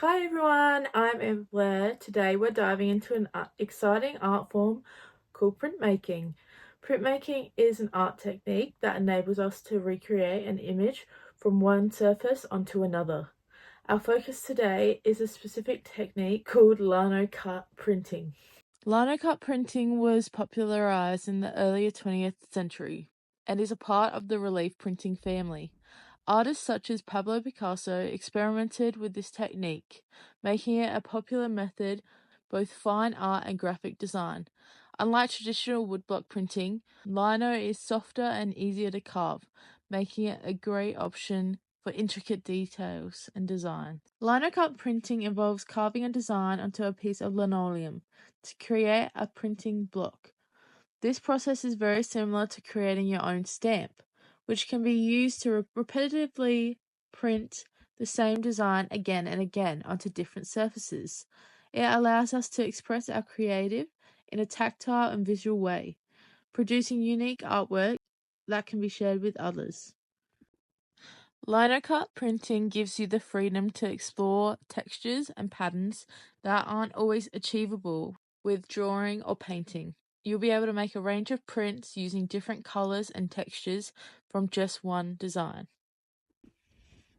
Hi everyone, I'm Eva Blair. Today we're diving into an exciting art form called printmaking. Printmaking is an art technique that enables us to recreate an image from one surface onto another. Our focus today is a specific technique called Lino cut printing. Lino cut printing was popularized in the early 20th century and is a part of the relief printing family. Artists such as Pablo Picasso experimented with this technique, making it a popular method both fine art and graphic design. Unlike traditional woodblock printing, lino is softer and easier to carve, making it a great option for intricate details and design. Lino cut printing involves carving a design onto a piece of linoleum to create a printing block. This process is very similar to creating your own stamp, which can be used to repetitively print the same design again and again onto different surfaces. It allows us to express our creative in a tactile and visual way, producing unique artwork that can be shared with others. Lino cut printing gives you the freedom to explore textures and patterns that aren't always achievable with drawing or painting. You'll be able to make a range of prints using different colors and textures from just one design.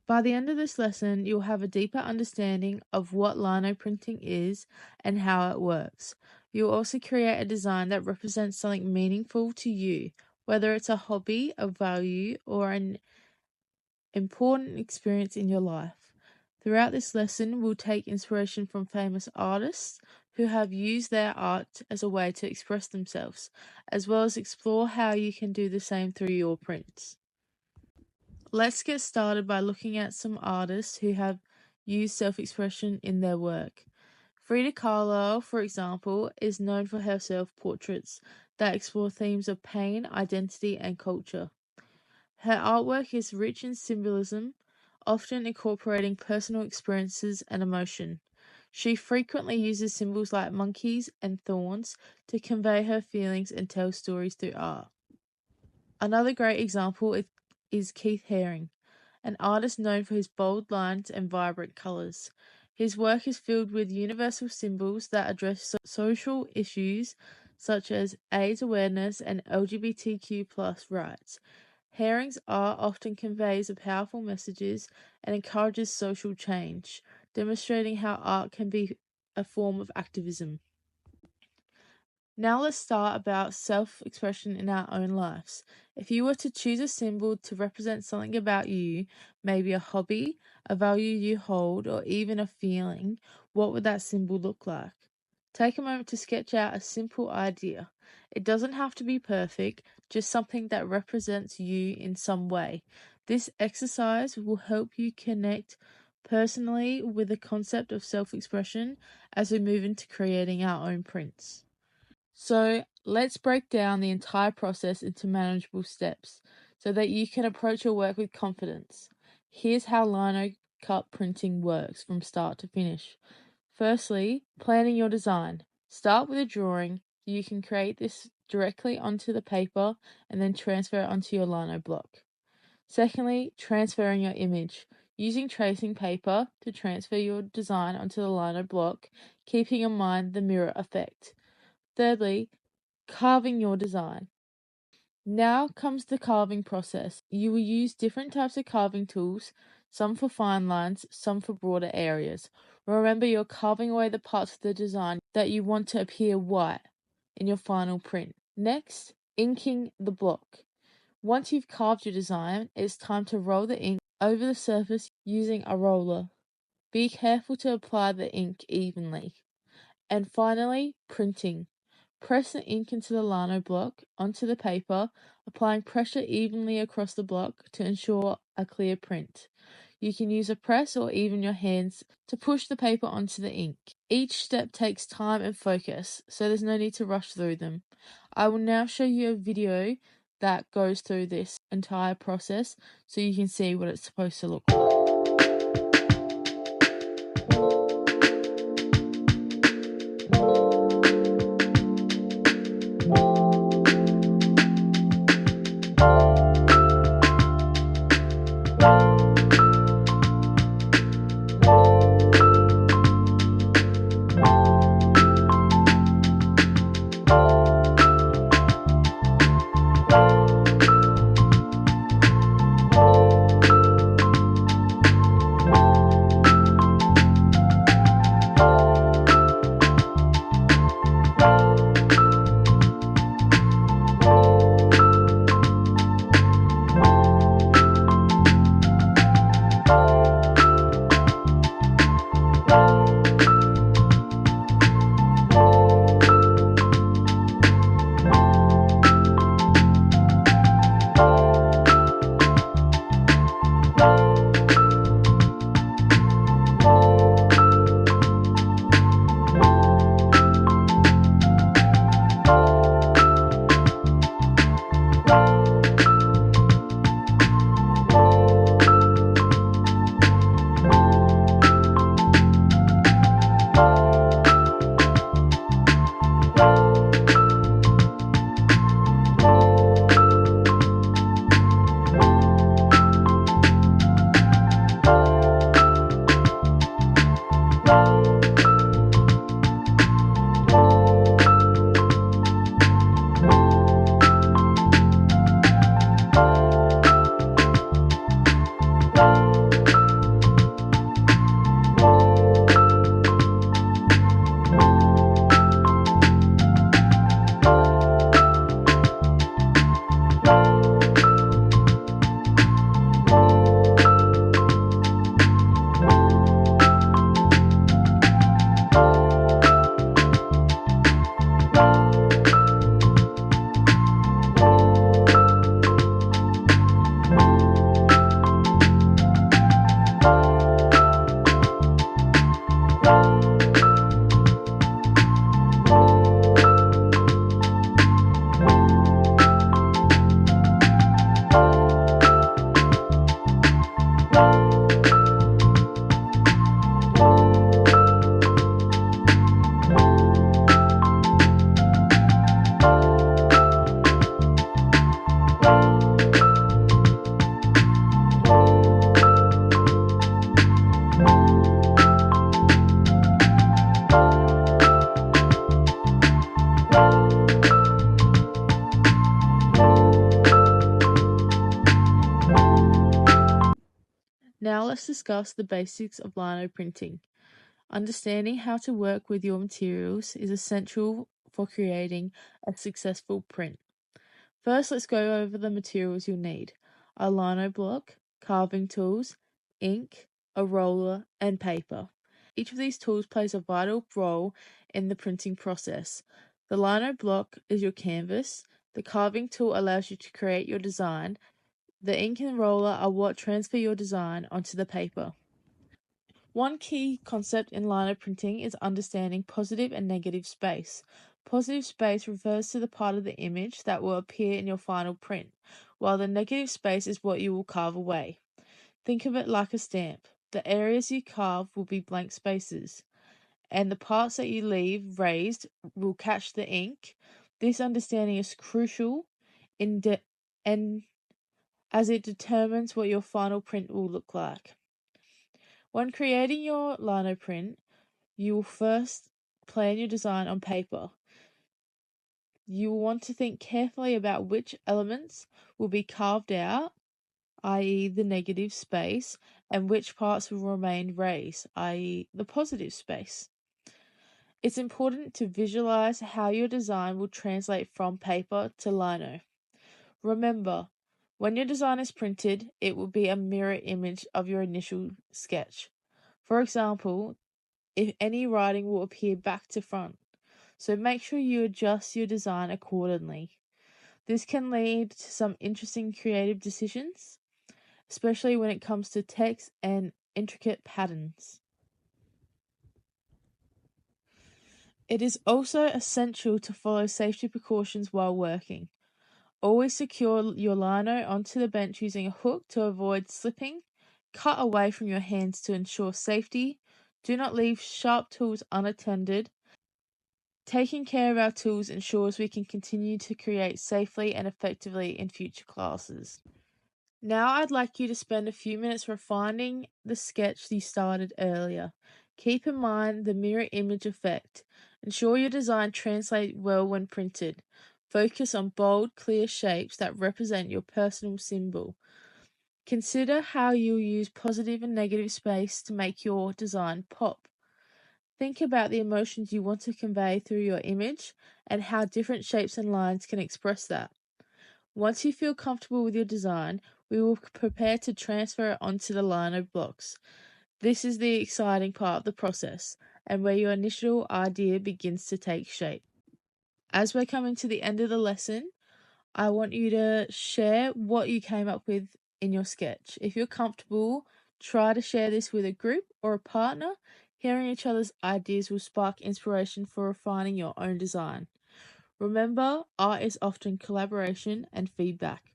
By the end of this lesson, you'll have a deeper understanding of what lino printing is and how it works. You'll also create a design that represents something meaningful to you, whether it's a hobby, a value, or an important experience in your life. Throughout this lesson, we'll take inspiration from famous artists who have used their art as a way to express themselves, as well as explore how you can do the same through your prints. Let's get started by looking at some artists who have used self-expression in their work. Frida Kahlo, for example, is known for her self-portraits that explore themes of pain, identity, and culture. Her artwork is rich in symbolism, often incorporating personal experiences and emotion. She frequently uses symbols like monkeys and thorns to convey her feelings and tell stories through art. Another great example is Keith Haring, an artist known for his bold lines and vibrant colors. His work is filled with universal symbols that address social issues such as AIDS awareness and LGBTQ+ rights. Haring's art often conveys powerful messages and encourages social change, demonstrating how art can be a form of activism. Now let's start about self-expression in our own lives. If you were to choose a symbol to represent something about you, maybe a hobby, a value you hold, or even a feeling, what would that symbol look like? Take a moment to sketch out a simple idea. It doesn't have to be perfect, just something that represents you in some way. This exercise will help you connect personally with the concept of self-expression as we move into creating our own prints. So let's break down the entire process into manageable steps so that you can approach your work with confidence. Here's how lino cut printing works from start to finish. Firstly, planning your design. Start with a drawing. You can create this directly onto the paper and then transfer it onto your lino block. Secondly, transferring your image. Using tracing paper to transfer your design onto the lino block, keeping in mind the mirror effect. Thirdly, carving your design. Now comes the carving process. You will use different types of carving tools, some for fine lines, some for broader areas. Remember, you're carving away the parts of the design that you want to appear white in your final print. Next, inking the block. Once you've carved your design, it's time to roll the ink over the surface using a roller. Be careful to apply the ink evenly. And finally, printing. Press the ink into the lino block onto the paper, applying pressure evenly across the block to ensure a clear print. You can use a press or even your hands to push the paper onto the ink. Each step takes time and focus, so there's no need to rush through them. I will now show you a video that goes through this entire process so you can see what it's supposed to look like. Now let's discuss the basics of lino printing. Understanding how to work with your materials is essential for creating a successful print. First, let's go over the materials you'll need: a lino block, carving tools, ink, a roller, and paper. Each of these tools plays a vital role in the printing process. The lino block is your canvas, the carving tool allows you to create your design, the ink and roller are what transfer your design onto the paper. One key concept in lino printing is understanding positive and negative space. Positive space refers to the part of the image that will appear in your final print, while the negative space is what you will carve away. Think of it like a stamp. The areas you carve will be blank spaces, and the parts that you leave raised will catch the ink. This understanding is crucial and as it determines what your final print will look like. When creating your lino print, you will first plan your design on paper. You will want to think carefully about which elements will be carved out, i.e., the negative space, and which parts will remain raised, i.e., the positive space. It's important to visualize how your design will translate from paper to lino. Remember, when your design is printed, it will be a mirror image of your initial sketch. For example, if any writing will appear back to front, so make sure you adjust your design accordingly. This can lead to some interesting creative decisions, especially when it comes to text and intricate patterns. It is also essential to follow safety precautions while working. Always secure your lino onto the bench using a hook to avoid slipping. Cut away from your hands to ensure safety. Do not leave sharp tools unattended. Taking care of our tools ensures we can continue to create safely and effectively in future classes. Now I'd like you to spend a few minutes refining the sketch you started earlier. Keep in mind the mirror image effect. Ensure your design translates well when printed. Focus on bold, clear shapes that represent your personal symbol. Consider how you'll use positive and negative space to make your design pop. Think about the emotions you want to convey through your image and how different shapes and lines can express that. Once you feel comfortable with your design, we will prepare to transfer it onto the lino blocks. This is the exciting part of the process and where your initial idea begins to take shape. As we're coming to the end of the lesson, I want you to share what you came up with in your sketch. If you're comfortable, try to share this with a group or a partner. Hearing each other's ideas will spark inspiration for refining your own design. Remember, art is often collaboration and feedback.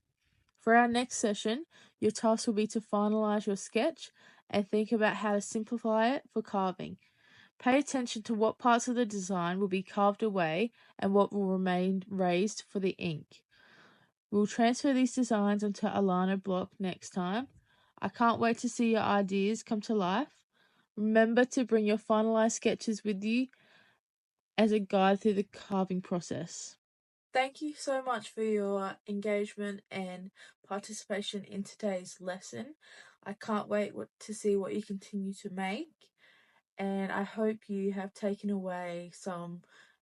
For our next session, your task will be to finalize your sketch and think about how to simplify it for carving. Pay attention to what parts of the design will be carved away and what will remain raised for the ink. We'll transfer these designs onto a lino block next time. I can't wait to see your ideas come to life. Remember to bring your finalized sketches with you as a guide through the carving process. Thank you so much for your engagement and participation in today's lesson. I can't wait to see what you continue to make, and I hope you have taken away some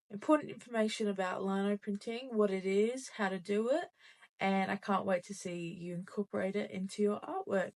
important information about lino printing, what it is, how to do it, and I can't wait to see you incorporate it into your artwork.